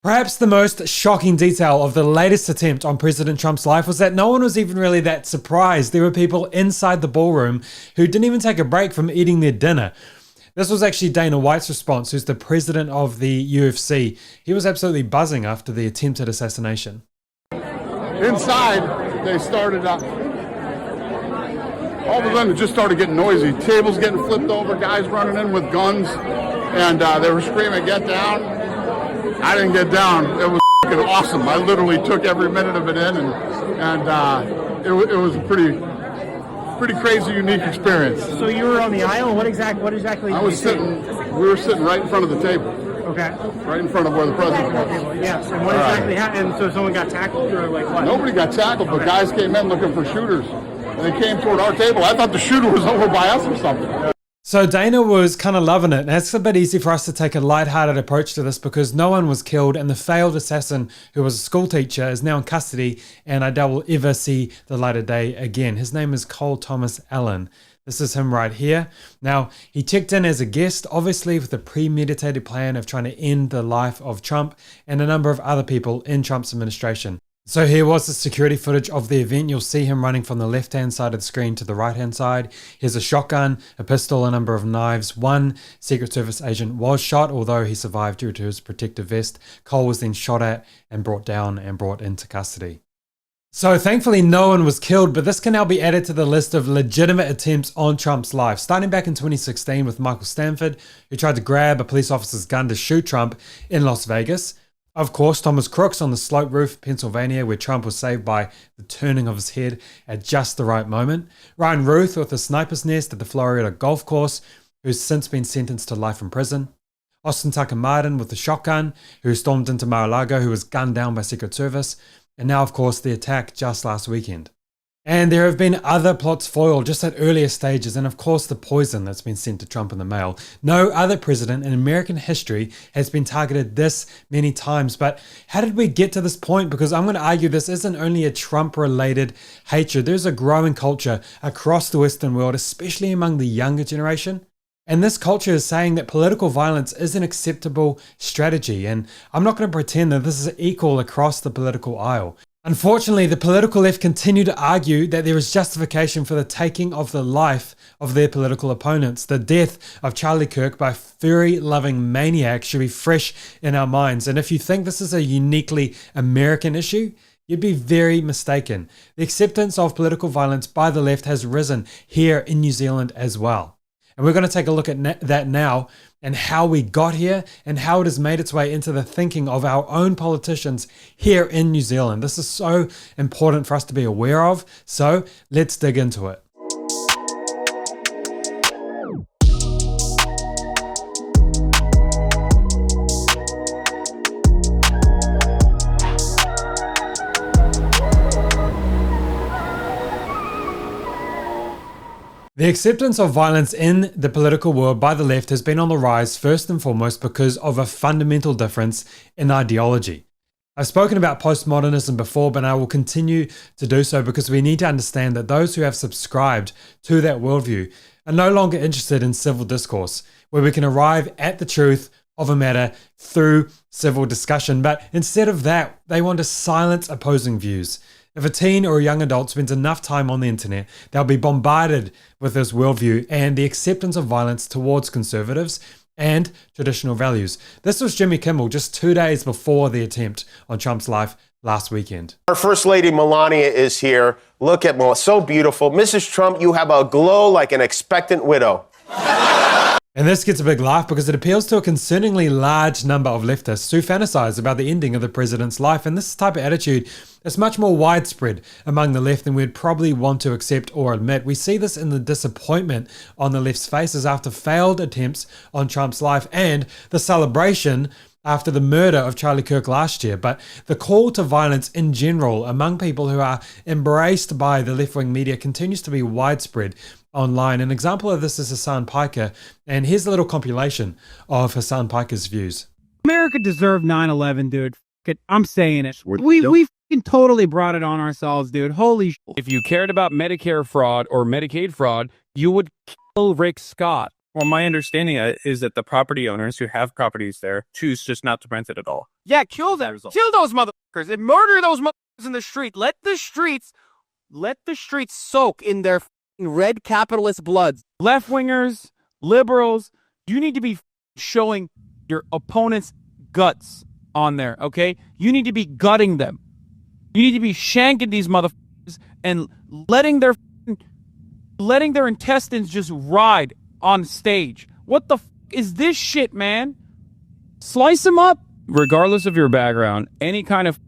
Perhaps the most shocking detail of the latest attempt on President Trump's life was that no one was even really that surprised. There were people inside the ballroom who didn't even take a break from eating their dinner. This was actually Dana White's response, who's the president of the UFC. He was absolutely buzzing after the attempted assassination. Inside, they started up. All of a sudden, it just started getting noisy. Tables getting flipped over, guys running in with guns, and they were screaming, "Get down!" I didn't get down. It was awesome. I literally took every minute of it in, and it was a pretty crazy, unique experience. So you were on the aisle. What exactly? I was sitting. We were sitting right in front of the table. Okay. Right in front of where the president was. Yes. And what exactly happened? So someone got tackled, or like what? Nobody got tackled, but guys came in looking for shooters, and they came toward our table. I thought the shooter was over by us or something. So Dana was kind of loving it. And it's a bit easy for us to take a lighthearted approach to this because no one was killed and the failed assassin who was a school teacher is now in custody and I doubt we'll ever see the light of day again. His name is Cole Thomas Allen. This is him right here. Now, he checked in as a guest, obviously with a premeditated plan of trying to end the life of Trump and a number of other people in Trump's administration. So here was the security footage of the event. You'll see him running from the left-hand side of the screen to the right-hand side. Here's a shotgun, a pistol, a number of knives. One Secret Service agent was shot, although he survived due to his protective vest. Cole was then shot at and brought down and brought into custody. So thankfully no one was killed, but this can now be added to the list of legitimate attempts on Trump's life, starting back in 2016 with Michael Stanford, who tried to grab a police officer's gun to shoot Trump in Las Vegas. Of course, Thomas Crooks on the slope roof, Pennsylvania, where Trump was saved by the turning of his head at just the right moment. Ryan Ruth with a sniper's nest at the Florida golf course, who's since been sentenced to life in prison. Austin Tucker Martin with the shotgun, who stormed into Mar-a-Lago, who was gunned down by Secret Service. And now, of course, the attack just last weekend. And there have been other plots foiled just at earlier stages, and of course the poison that's been sent to Trump in the mail. No other president in American history has been targeted this many times, but how did we get to this point? Because I'm going to argue this isn't only a Trump-related hatred. There's a growing culture across the Western world, especially among the younger generation. And this culture is saying that political violence is an acceptable strategy, and I'm not going to pretend that this is equal across the political aisle. Unfortunately, the political left continue to argue that there is justification for the taking of the life of their political opponents. The death of Charlie Kirk by furry-loving maniac should be fresh in our minds. And if you think this is a uniquely American issue, you'd be very mistaken. The acceptance of political violence by the left has risen here in New Zealand as well. And we're going to take a look at that now and how we got here and how it has made its way into the thinking of our own politicians here in New Zealand. This is so important for us to be aware of. So let's dig into it. The acceptance of violence in the political world by the left has been on the rise first and foremost because of a fundamental difference in ideology. I've spoken about postmodernism before, but I will continue to do so because we need to understand that those who have subscribed to that worldview are no longer interested in civil discourse, where we can arrive at the truth of a matter through civil discussion. But instead of that, they want to silence opposing views. If a teen or a young adult spends enough time on the internet, they'll be bombarded with this worldview and the acceptance of violence towards conservatives and traditional values. This was Jimmy Kimmel just 2 days before the attempt on Trump's life last weekend. Our First Lady Melania is here. Look at Melania, so beautiful. Mrs. Trump, you have a glow like an expectant widow. And this gets a big laugh because it appeals to a concerningly large number of leftists who fantasize about the ending of the president's life. And this type of attitude is much more widespread among the left than we'd probably want to accept or admit. We see this in the disappointment on the left's faces after failed attempts on Trump's life and the celebration after the murder of Charlie Kirk last year. But the call to violence in general among people who are embraced by the left-wing media continues to be widespread online. An example of this is Hassan Piker, and here's a little compilation of Hassan Piker's views. America deserved 9/11, dude. I'm saying it. We totally brought it on ourselves, dude. Holy shit. If you cared about Medicare fraud or Medicaid fraud, you would kill Rick Scott. Well, my understanding is that the property owners who have properties there choose just not to rent it at all. Yeah, kill them. Kill those motherfuckers and murder those motherfuckers in the street. Let the streets soak in their red capitalist bloods. Left-wingers, liberals, you need to be showing your opponent's guts on there, okay? You need to be gutting them. You need to be shanking these motherfuckers and letting their intestines just ride on stage. What the is this shit, man? Slice them up. Regardless of your background, any kind of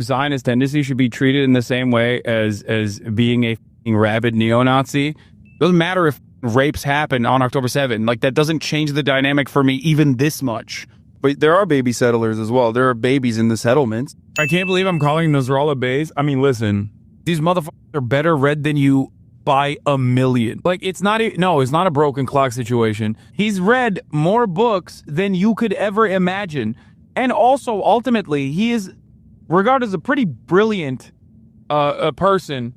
Zionist tendency should be treated in the same way as being a rabid neo-Nazi. Doesn't matter if rapes happen on October 7th. Like, that doesn't change the dynamic for me even this much. But there are baby settlers as well. There are babies in the settlements. I can't believe I'm calling Nasrallah bays. I mean, listen, these motherfuckers are better read than you by a million. Like, it's not a broken clock situation. He's read more books than you could ever imagine. And also, ultimately, he is regarded as a pretty brilliant a person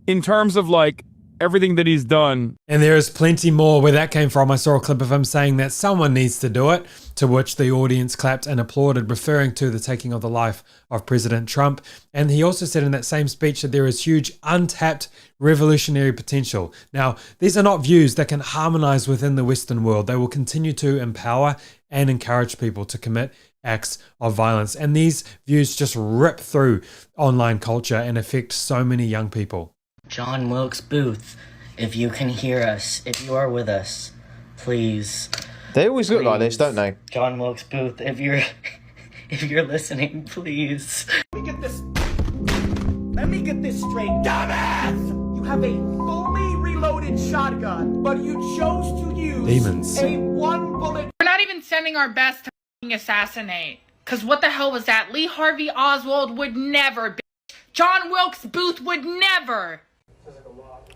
in terms of, like, everything that he's done. And there is plenty more where that came from. I saw a clip of him saying that someone needs to do it, to which the audience clapped and applauded, referring to the taking of the life of President Trump. And he also said in that same speech that there is huge untapped revolutionary potential. Now, these are not views that can harmonize within the Western world. They will continue to empower and encourage people to commit acts of violence. And these views just rip through online culture and affect so many young people. John Wilkes Booth, if you can hear us, if you are with us, please. They always look like this, don't they? John Wilkes Booth, if you're listening, please. Let me get this straight, dumbass! You have a fully reloaded shotgun, but you chose to use Demons. a one bullet. We're not even sending our best to assassinate. Cause what the hell was that? Lee Harvey Oswald would never, bitch. John Wilkes Booth would never.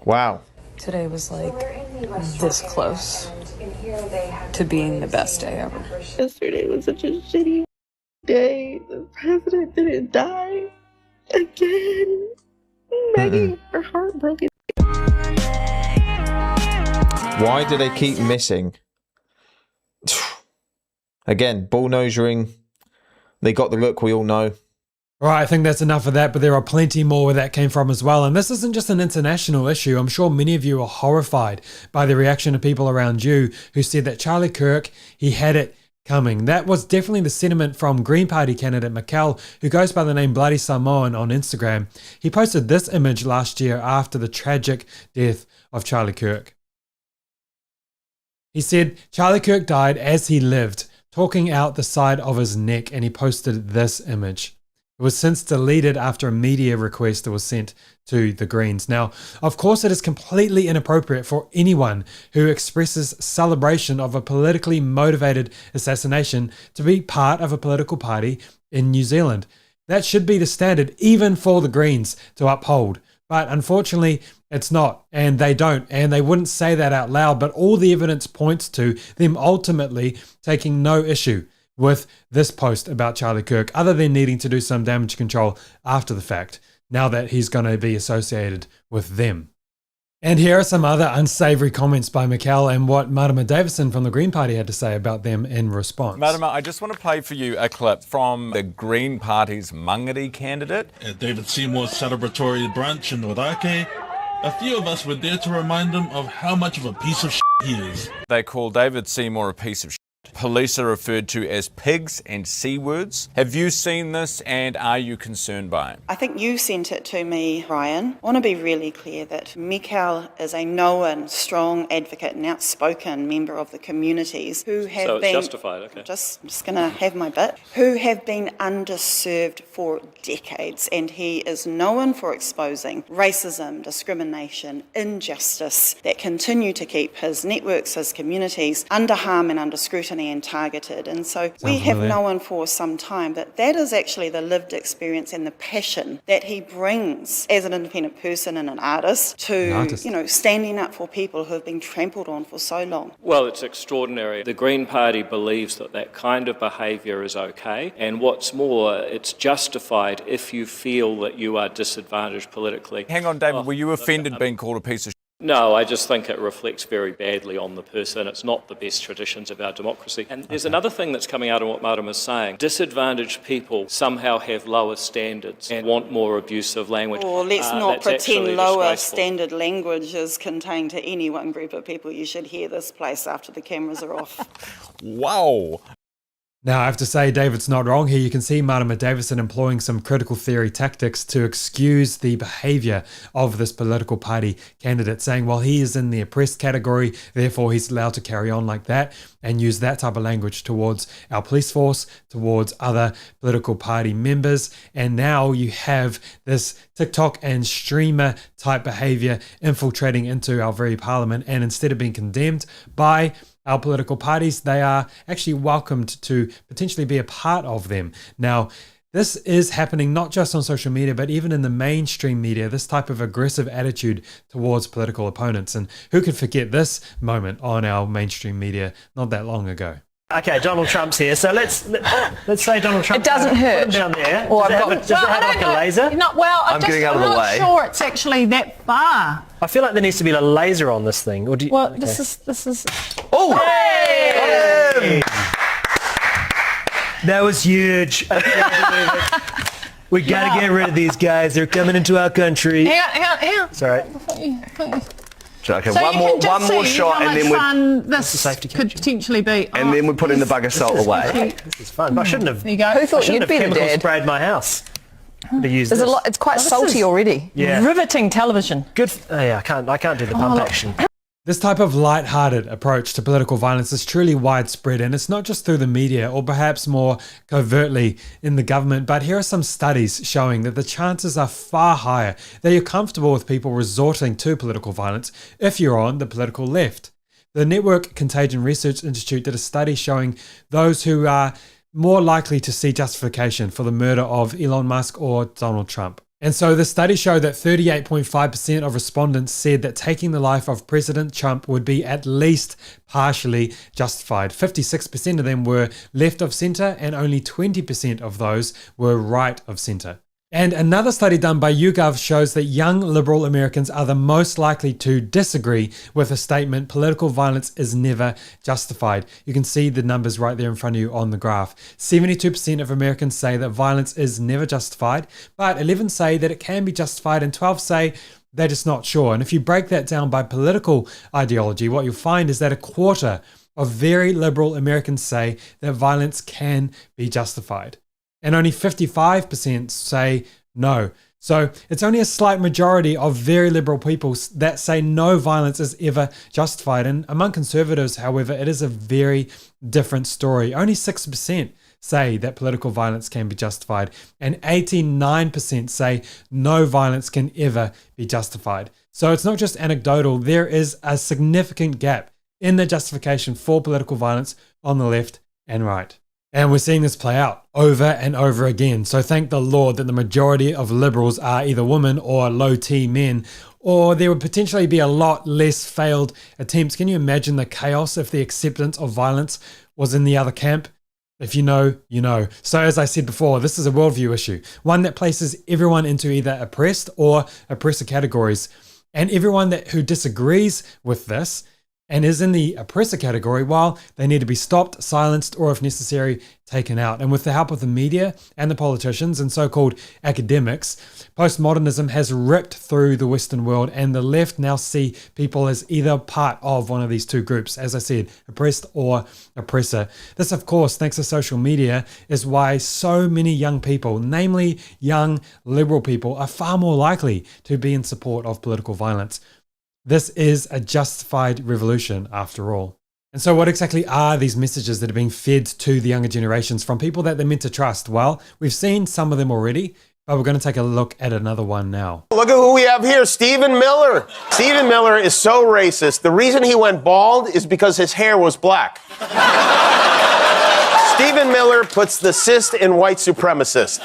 Wow. Today was like this close to being the best day ever. Yesterday was such a shitty day. The president didn't die again. Maggie, her heart broken. Why do they keep missing? Again, bullnosering. They got the look we all know. Right, I think that's enough of that, but there are plenty more where that came from as well. And this isn't just an international issue. I'm sure many of you are horrified by the reaction of people around you who said that Charlie Kirk, he had it coming. That was definitely the sentiment from Green Party candidate Mikkel, who goes by the name Bloody Samoan on Instagram. He posted this image last year after the tragic death of Charlie Kirk. He said, Charlie Kirk died as he lived, talking out the side of his neck, and he posted this image. It was since deleted after a media request that was sent to the Greens. Now, of course, it is completely inappropriate for anyone who expresses celebration of a politically motivated assassination to be part of a political party in New Zealand. That should be the standard, even for the Greens to uphold. But unfortunately, it's not, and they don't, and they wouldn't say that out loud, but all the evidence points to them ultimately taking no issue with this post about Charlie Kirk, other than needing to do some damage control after the fact, now that he's going to be associated with them. And here are some other unsavory comments by Mikkel and what Marama Davison from the Green Party had to say about them in response. Marama, I just want to play for you a clip from the Green Party's Mangere candidate. At David Seymour's celebratory brunch in Wairakei, a few of us were there to remind him of how much of a piece of shit he is. They call David Seymour a piece of shit. Police are referred to as pigs and C words. Have you seen this and are you concerned by it? I think you sent it to me, Ryan. I want to be really clear that Mikkel is a known, strong advocate and outspoken member of the communities who have so it's been... justified, okay. I'm just going to have my bit. Who have been underserved for decades, and he is known for exposing racism, discrimination, injustice that continue to keep his networks, his communities under harm and under scrutiny and targeted. And so we have known for some time that that is actually the lived experience and the passion that he brings as an independent person and an artist to, you know, standing up for people who have been trampled on for so long. Well, it's extraordinary. The Green Party believes that that kind of behaviour is okay, and what's more, it's justified if you feel that you are disadvantaged politically. Hang on, David, were you offended being called a piece of shit? No, I just think it reflects very badly on the person. It's not the best traditions of our democracy. And there's another thing that's coming out of what Madam is saying. Disadvantaged people somehow have lower standards and want more abusive language. Or let's not That's actually pretend lower disgraceful. standard language is contained to any one group of people. You should hear this place after the cameras are off. Wow. Now, I have to say, David's not wrong here. You can see Marama Davison employing some critical theory tactics to excuse the behaviour of this political party candidate, saying, well, he is in the oppressed category, therefore he's allowed to carry on like that, and use that type of language towards our police force, towards other political party members. And now you have this TikTok and streamer type behaviour infiltrating into our very parliament, and instead of being condemned by our political parties, they are actually welcomed to potentially be a part of them. Now, this is happening not just on social media, but even in the mainstream media, this type of aggressive attitude towards political opponents. And who could forget this moment on our mainstream media not that long ago? Okay, Donald Trump's here, so let's say Donald Trump. It doesn't hurt. Put him down there. Or Does it have like a laser? I'm not sure it's actually that far. I feel like there needs to be a laser on this thing. Or do you, Well, okay. this is. Oh! Hey! That was huge. I can't believe it. We gotta get rid of these guys. They're coming into our country. Hang on. Sorry. Okay, So one more shot, and then we fun this could potentially be. and then we put in the bag of salt away. This is fun. I shouldn't have. There you go. I shouldn't have chemical sprayed my house. To use There's this. a lot. It's quite salty already. Yeah. Riveting television. Good. Oh, yeah, I can't do the pump action. This type of light-hearted approach to political violence is truly widespread, and it's not just through the media or perhaps more covertly in the government, but here are some studies showing that the chances are far higher that you're comfortable with people resorting to political violence if you're on the political left. The Network Contagion Research Institute did a study showing those who are more likely to see justification for the murder of Elon Musk or Donald Trump. And so the study showed that 38.5% of respondents said that taking the life of President Trump would be at least partially justified. 56% of them were left of centre, and only 20% of those were right of centre. And another study done by YouGov shows that young liberal Americans are the most likely to disagree with the statement, political violence is never justified. You can see the numbers right there in front of you on the graph. 72% of Americans say that violence is never justified, but 11 say that it can be justified, and 12 say they're just not sure. And if you break that down by political ideology, what you'll find is that a quarter of very liberal Americans say that violence can be justified. And only 55% say no. So it's only a slight majority of very liberal people that say no violence is ever justified. And among conservatives, however, it is a very different story. Only 6% say that political violence can be justified, and 89% say no violence can ever be justified. So it's not just anecdotal. There is a significant gap in the justification for political violence on the left and right. And we're seeing this play out over and over again. So thank the Lord that the majority of liberals are either women or low T men, or there would potentially be a lot less failed attempts. Can you imagine the chaos if the acceptance of violence was in the other camp? If you know, you know. So as I said before, this is a worldview issue, one that places everyone into either oppressed or oppressor categories. And everyone who disagrees with this and is in the oppressor category, well, they need to be stopped, silenced, or if necessary, taken out. And with the help of the media and the politicians and so-called academics, postmodernism has ripped through the Western world, and the left now see people as either part of one of these two groups, as I said, oppressed or oppressor. This, of course, thanks to social media, is why so many young people, namely young liberal people, are far more likely to be in support of political violence. This is a justified revolution after all. And so what exactly are these messages that are being fed to the younger generations from people that they're meant to trust? Well, we've seen some of them already, but we're going to take a look at another one now. Look at who we have here, Stephen Miller. Stephen Miller is so racist. The reason he went bald is because his hair was black. Stephen Miller puts the cyst in white supremacist.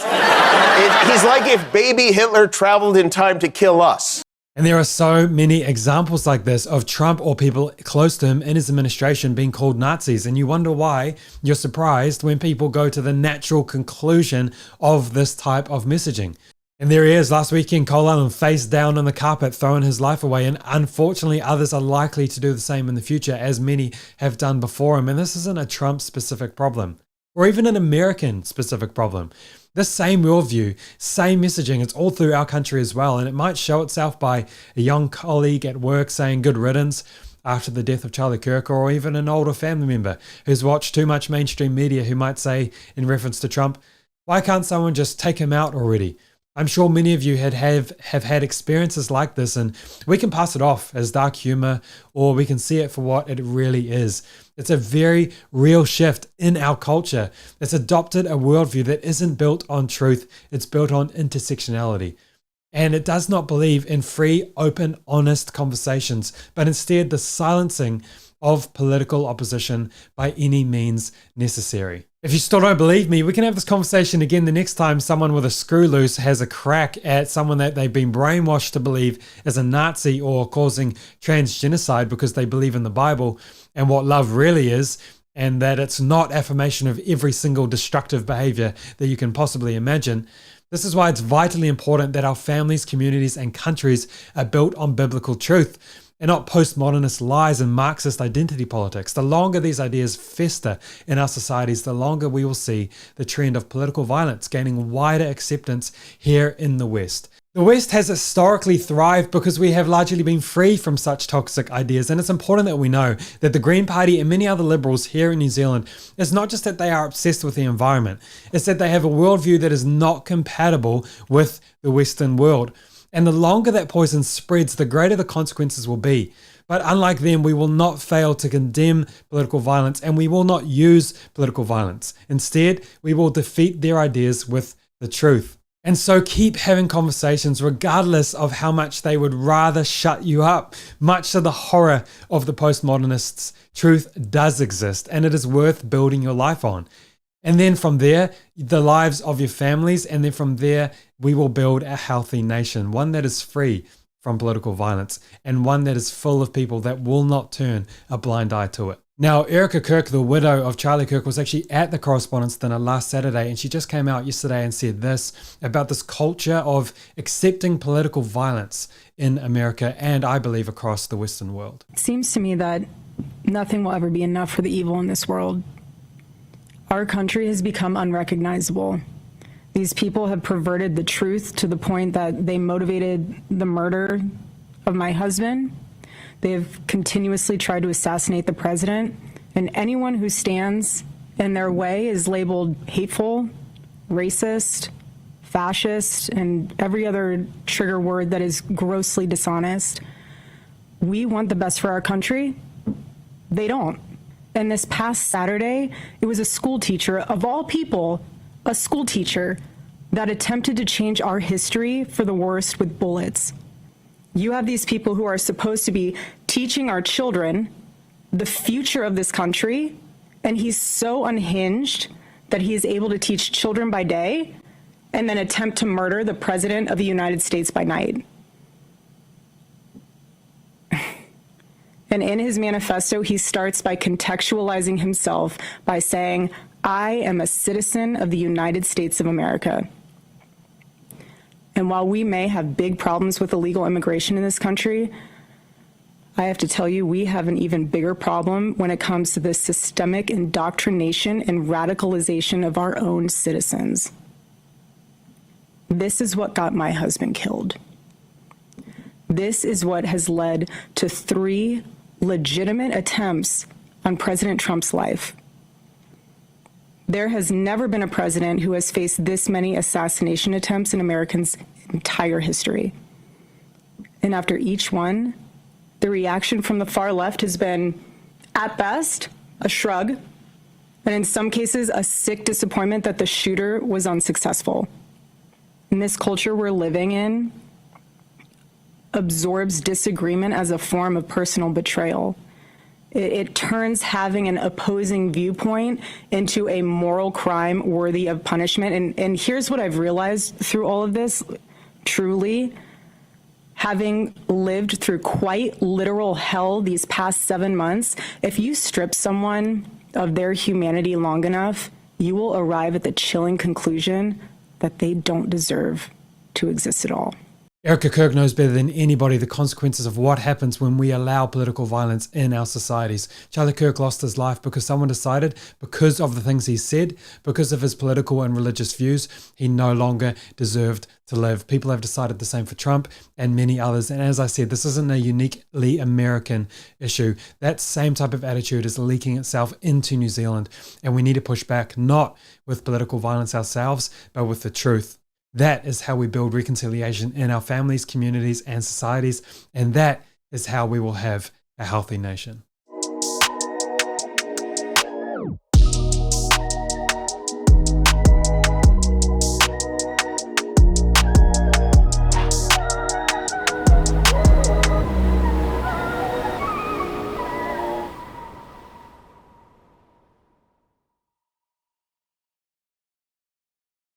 He's like if baby Hitler traveled in time to kill us. And there are so many examples like this of Trump or people close to him in his administration being called Nazis. And you wonder why you're surprised when people go to the natural conclusion of this type of messaging. And there he is, last weekend, Cole Allen face down on the carpet, throwing his life away. And unfortunately, others are likely to do the same in the future, as many have done before him. And this isn't a Trump-specific problem, or even an American-specific problem. This same worldview, same messaging, it's all through our country as well. And it might show itself by a young colleague at work saying good riddance after the death of Charlie Kirk, or even an older family member who's watched too much mainstream media who might say, in reference to Trump, why can't someone just take him out already? I'm sure many of you have had experiences like this, and we can pass it off as dark humor, or we can see it for what it really is. It's a very real shift in our culture. It's adopted a worldview that isn't built on truth. It's built on intersectionality. And it does not believe in free, open, honest conversations, but instead the silencing of political opposition by any means necessary. If you still don't believe me, we can have this conversation again the next time someone with a screw loose has a crack at someone that they've been brainwashed to believe is a Nazi or causing transgenocide because they believe in the Bible and what love really is, and that it's not affirmation of every single destructive behavior that you can possibly imagine. This is why it's vitally important that our families, communities, and countries are built on biblical truth and not postmodernist lies and Marxist identity politics. The longer these ideas fester in our societies, the longer we will see the trend of political violence gaining wider acceptance here in the West. The West has historically thrived because we have largely been free from such toxic ideas, and it's important that we know that the Green Party and many other liberals here in New Zealand is not just that they are obsessed with the environment, it's that they have a worldview that is not compatible with the Western world. And the longer that poison spreads, the greater the consequences will be. But unlike them, we will not fail to condemn political violence, and we will not use political violence. Instead, we will defeat their ideas with the truth. And so keep having conversations regardless of how much they would rather shut you up. Much to the horror of the postmodernists, truth does exist, and it is worth building your life on. And then from there, the lives of your families, and then from there, we will build a healthy nation, one that is free from political violence, and one that is full of people that will not turn a blind eye to it. Now, Erica Kirk, the widow of Charlie Kirk, was actually at the Correspondents' Dinner last Saturday, and she just came out yesterday and said this about this culture of accepting political violence in America, and I believe across the Western world. It seems to me that nothing will ever be enough for the evil in this world. Our country has become unrecognizable. These people have perverted the truth to the point that they motivated the murder of my husband. They have continuously tried to assassinate the president, and anyone who stands in their way is labeled hateful, racist, fascist, and every other trigger word that is grossly dishonest. We want the best for our country. They don't. And this past Saturday, it was a school teacher, of all people, a school teacher that attempted to change our history for the worst with bullets. You have these people who are supposed to be teaching our children the future of this country, and he's so unhinged that he is able to teach children by day and then attempt to murder the President of the United States by night. And in his manifesto, he starts by contextualizing himself by saying, I am a citizen of the United States of America. And while we may have big problems with illegal immigration in this country, I have to tell you, we have an even bigger problem when it comes to the systemic indoctrination and radicalization of our own citizens. This is what got my husband killed. This is what has led to 3 legitimate attempts on President Trump's life. There has never been a president who has faced this many assassination attempts in Americans' entire history. And after each one, the reaction from the far left has been, at best, a shrug, and in some cases, a sick disappointment that the shooter was unsuccessful. In this culture we're living in, absorbs disagreement as a form of personal betrayal. It turns having an opposing viewpoint into a moral crime worthy of punishment. And here's what I've realized through all of this, truly, having lived through quite literal hell these past 7 months, if you strip someone of their humanity long enough, you will arrive at the chilling conclusion that they don't deserve to exist at all. Erica Kirk knows better than anybody the consequences of what happens when we allow political violence in our societies. Charlie Kirk lost his life because someone decided, because of the things he said, because of his political and religious views, he no longer deserved to live. People have decided the same for Trump and many others. And as I said, this isn't a uniquely American issue. That same type of attitude is leaking itself into New Zealand. And we need to push back, not with political violence ourselves, but with the truth. That is how we build reconciliation in our families, communities, and societies. And that is how we will have a healthy nation.